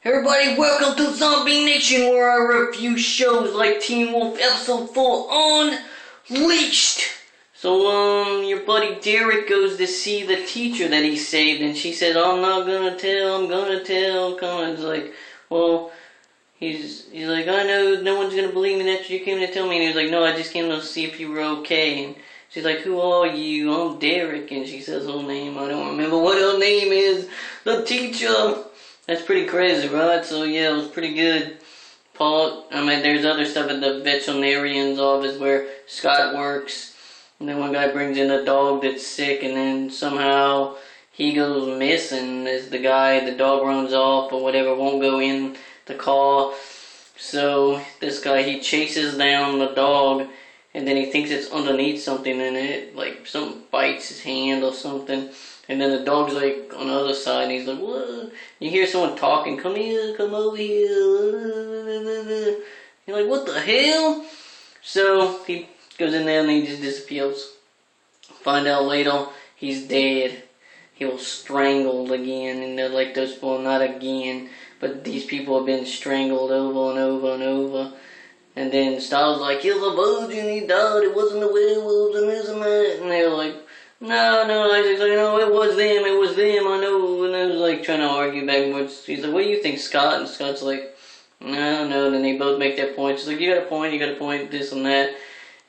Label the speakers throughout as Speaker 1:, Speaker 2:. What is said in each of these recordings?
Speaker 1: Everybody, welcome to Zombie Nation, where I review shows like Teen Wolf Episode 4 Unleashed. So, your buddy Derek goes to see the teacher that he saved, and she says, I'm gonna tell. Kind of like, well, he's like, I know no one's gonna believe me that you came to tell me. And he was like, no, I just came to see if you were okay. And she's like, who are you? I'm Derek. And she says her name. I don't remember what her name is. The teacher. That's pretty crazy, right? So yeah, it was pretty good. There's other stuff at the veterinarian's office where Scott works. And then one guy brings in a dog that's sick, and then somehow he goes missing as the dog runs off or whatever, won't go in the car. So this guy, he chases down the dog, and then he thinks it's underneath something, and it, like, something bites his hand or something. And then the dog's like on the other side, and he's like, what? You hear someone talking, come here, come over here. You're like, what the hell? So he goes in there and he just disappears. Find out later, he's dead. He was strangled again, and they're like, those people, not again, but these people have been strangled over and over and over. And then Styles like, he's a virgin, he died, it wasn't the werewolves and this and that. And they were like, no, Isaac's like, no, it was them, I know. And I was like trying to argue back and forth. He's like, what do you think, Scott? And Scott's like, no. Then they both make their points. He's like, you got a point, this and that.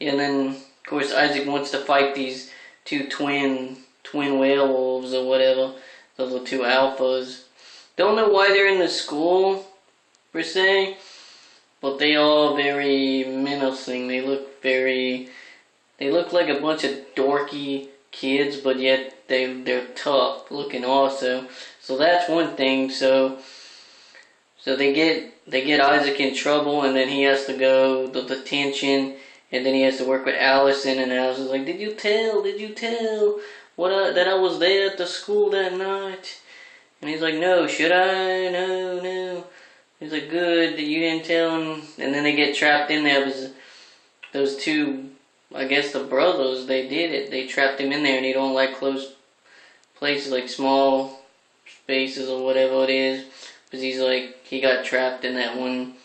Speaker 1: And then, of course, Isaac wants to fight these two twin werewolves or whatever. Those are two alphas. Don't know why they're in the school, per se. But they are very menacing. They look like a bunch of dorky kids, but yet they're tough looking also. So that's one thing. So they get Isaac in trouble, and then he has to go to detention, and then he has to work with Allison, and Allison's like, did you tell that I was there at the school that night? And he's like, no, should I? No. He's like, good that you didn't tell him. And then they get trapped in there because those two, I guess the brothers, they did it. They trapped him in there, and he don't like close places, like small spaces or whatever it is. Because he got trapped in that one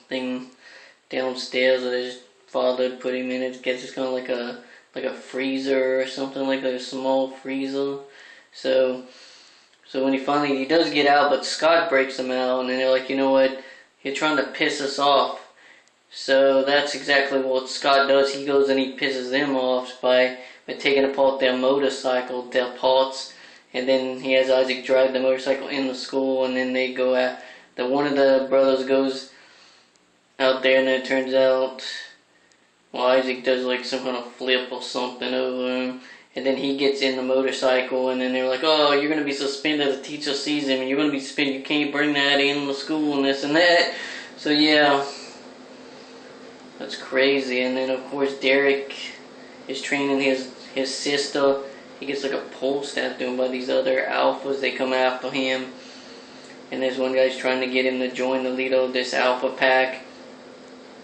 Speaker 1: thing downstairs that his father put him in. I guess it's kind of like a freezer or something, like a small freezer. So when he does get out, but Scott breaks him out, and then they're like, you know what, you're trying to piss us off. So that's exactly what Scott does. He goes and he pisses them off by taking apart their motorcycle, their parts, and then he has Isaac drive the motorcycle in the school, and then they go out. One of the brothers goes out there, and then it turns out, well, Isaac does like some kind of flip or something over him, and then he gets in the motorcycle, and then they're like, oh, you're going to be suspended. The teacher sees him, and you're going to be suspended. You can't bring that in the school and this and that. So yeah, that's crazy. And then, of course, Derek is training his sister. He gets like a pole stabbed to him by these other alphas. They come after him. And there's one guy's trying to get him to join the leader of this alpha pack.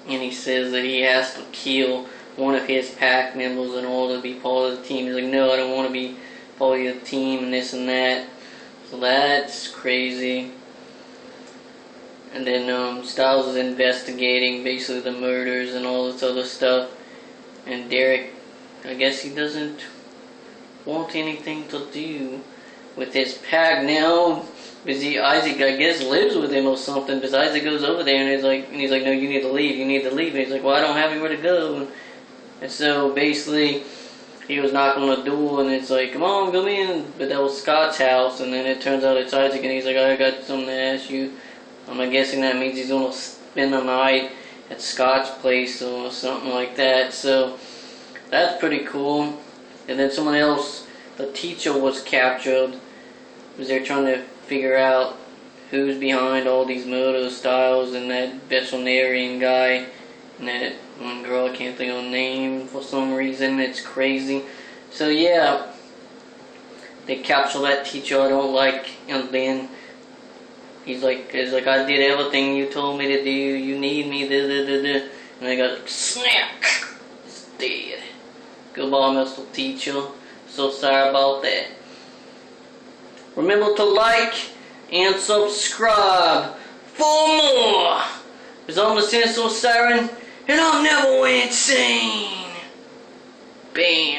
Speaker 1: And he says that he has to kill one of his pack members in order to be part of the team. He's like, no, I don't want to be part of your team and this and that. So that's crazy. And then Styles is investigating basically the murders and all this other stuff. And Derek, I guess he doesn't want anything to do with his pack now. Because Isaac, I guess, lives with him or something. Because Isaac goes over there and he's like, no, you need to leave. And he's like, well, I don't have anywhere to go. And so basically, he was knocking on the door, and it's like, come on, come in. But that was Scott's house, and then it turns out it's Isaac, and he's like, I got something to ask you. I'm guessing that means he's going to spend the night at Scott's place or something like that. So that's pretty cool. And then someone else, the teacher, was captured because they're trying to figure out who's behind all these murders, Styles and that veterinarian guy and that one girl. I can't think of her name for some reason. It's crazy. So yeah, they capture that teacher I don't like, and then he's like, I did everything you told me to do. You need me, And they go, snap! It's dead. Goodbye, Mr. Teacher. So sorry about that. Remember to like and subscribe for more. Because I'm the Senseless Siren, and I'm never insane. Bam.